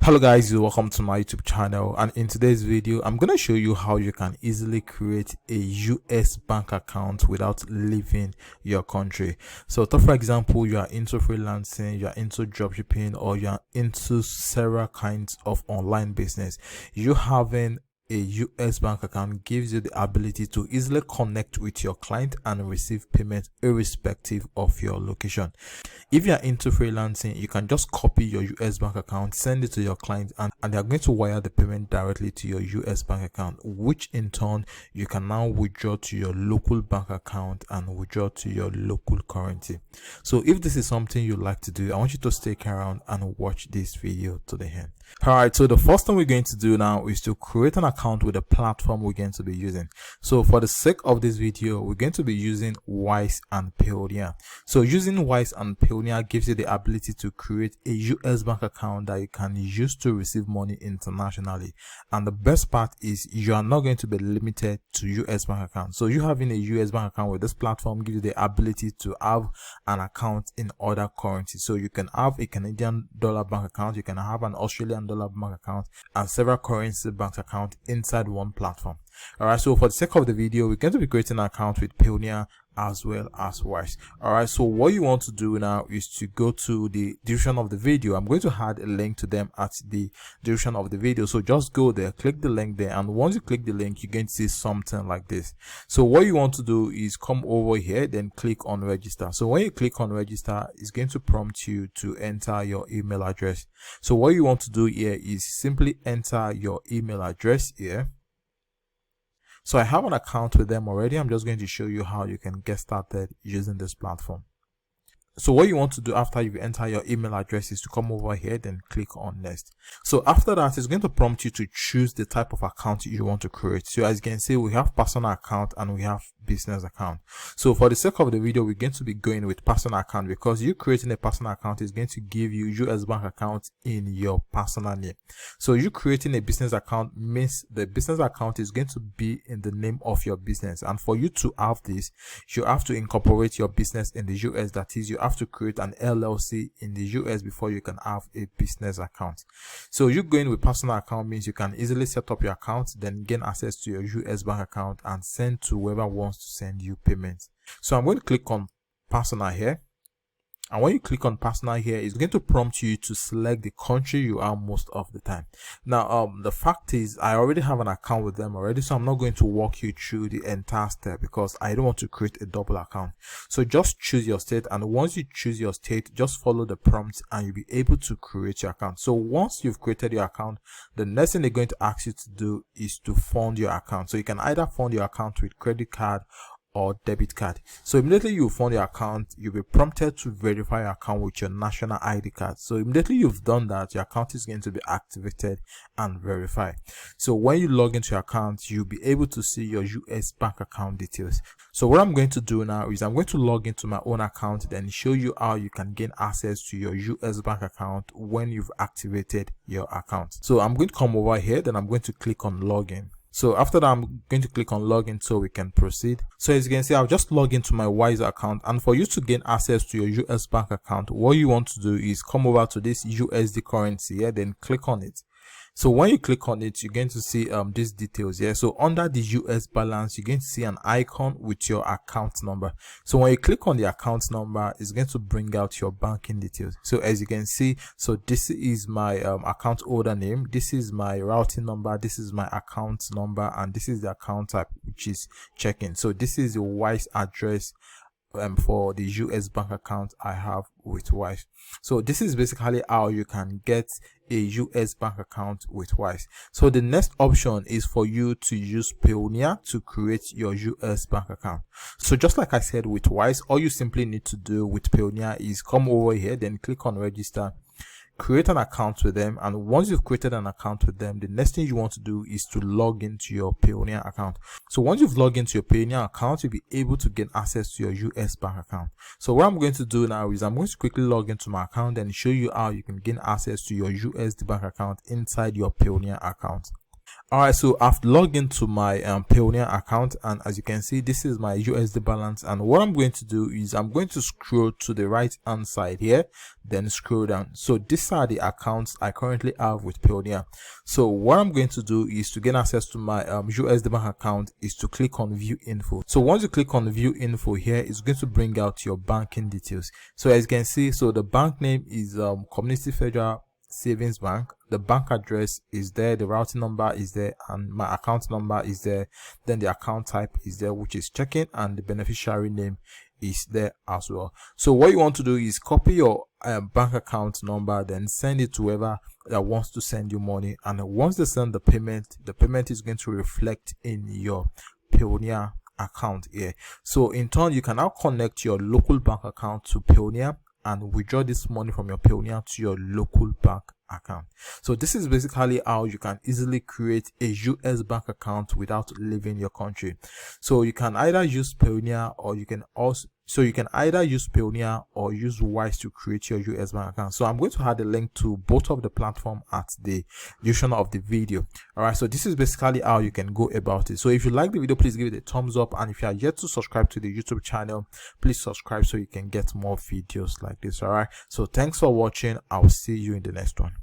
Hello guys, welcome to my YouTube channel, and in today's video I'm going to show you how you can easily create a US bank account without leaving your country. So for example, you are into freelancing, you are into dropshipping, or you are into several kinds of online business. You having a US bank account gives you the ability to easily connect with your client and receive payment irrespective of your location. If you are into freelancing, you can just copy your US bank account, send it to your client, and they are going to wire the payment directly to your US bank account, which in turn you can now withdraw to your local bank account and withdraw to your local currency. So if this is something you like to do, I want you to stick around and watch this video to the end. Alright, so the first thing we're going to do now is to create an account with the platform we're going to be using. So for the sake of this video, we're going to be using Wise and Payoneer. So using Wise and Payoneer gives you the ability to create a US bank account that you can use to receive money internationally. And the best part is you are not going to be limited to US bank account. So you having a US bank account with this platform gives you the ability to have an account in other currencies. So you can have a Canadian dollar bank account, you can have an Australian dollar bank account, and several currency bank account inside one platform. Alright, so for the sake of the video, we're going to be creating an account with Payoneer as well as Wise. Alright, so what you want to do now is to go to the description of the video. I'm going to add a link to them at the description of the video. So just go there, click the link there, and once you click the link, you're going to see something like this. So what you want to do is come over here, then click on register. So when you click on register, it's going to prompt you to enter your email address. So what you want to do here is simply enter your email address here. So I have an account with them already. I'm just going to show you how you can get started using this platform. So what you want to do after you enter your email address is to come over here, then click on next. So after that, it's going to prompt you to choose the type of account you want to create. So as you can see, we have personal account and we have business account. So for the sake of the video, we're going to be going with personal account because you creating a personal account is going to give you US bank account in your personal name. So you creating a business account means the business account is going to be in the name of your business. And for you to have this, you have to incorporate your business in the US. That is, you have to create an LLC in the US before you can have a business account. So you going with personal account means you can easily set up your account, then gain access to your US bank account and send to whoever wants to send you payments. So I'm going to click on personal here. And when you click on personal here, it's going to prompt you to select the country you are most of the time. Now, the fact is I already have an account with them already, so I'm not going to walk you through the entire step because I don't want to create a double account. So just choose your state, and once you choose your state, just follow the prompts and you'll be able to create your account. So once you've created your account, the next thing they're going to ask you to do is to fund your account. So you can either fund your account with credit card or debit card. So immediately you fund your account, you'll be prompted to verify your account with your national ID card. So immediately you've done that, your account is going to be activated and verified. So when you log into your account, you'll be able to see your US bank account details. So what I'm going to do now is I'm going to log into my own account, then show you how you can gain access to your US bank account when you've activated your account. So I'm going to come over here, then I'm going to click on login. So after that, I'm going to click on login so we can proceed. So as you can see, I'll just log into my Wise account, and for you to gain access to your US bank account, what you want to do is come over to this USD currency here, then click on it. So when you click on it, you're going to see these details here. So under the US balance, you're going to see an icon with your account number. So when you click on the account number, it's going to bring out your banking details. So as you can see, so this is my account holder name, this is my routing number, this is my account number, and this is the account type, which is checking. So this is the Wise address for the US bank account I have with Wise. So this is basically how you can get a US bank account with Wise. So the next option is for you to use Payoneer to create your US bank account. So just like I said with Wise, all you simply need to do with Payoneer is come over here, then click on register, create an account with them, and once you've created an account with them, the next thing you want to do is to log into your Payoneer account. So once you've logged into your Payoneer account, you'll be able to gain access to your US bank account. So what I'm going to do now is I'm going to quickly log into my account and show you how you can gain access to your USD bank account inside your Payoneer account. All right, so I've logged into my Payoneer account, and as you can see, this is my USD balance. And what I'm going to do is I'm going to scroll to the right hand side here, then scroll down. So these are the accounts I currently have with Payoneer. So what I'm going to do is to gain access to my USD bank account is to click on view info. So once you click on view info here, it's going to bring out your banking details. So as you can see, so the bank name is Community Federal Savings Bank. The bank address is there, the routing number is there, and my account number is there. Then the account type is there, which is checking, and the beneficiary name is there as well. So what you want to do is copy your bank account number, then send it to whoever that wants to send you money. And once they send the payment is going to reflect in your Payoneer account here. So in turn, you can now connect your local bank account to Payoneer and withdraw this money from your Payoneer to your local bank account. So this is basically how you can easily create a US bank account without leaving your country. So you can either use Payoneer, or you can either use Payoneer or use Wise to create your US bank account. So I'm going to add a link to both of the platform at the description of the video. All right, so this is basically how you can go about it. So if you like the video, please give it a thumbs up, and if you are yet to subscribe to the YouTube channel, please subscribe so you can get more videos like this. All right, so thanks for watching. I'll see you in the next one.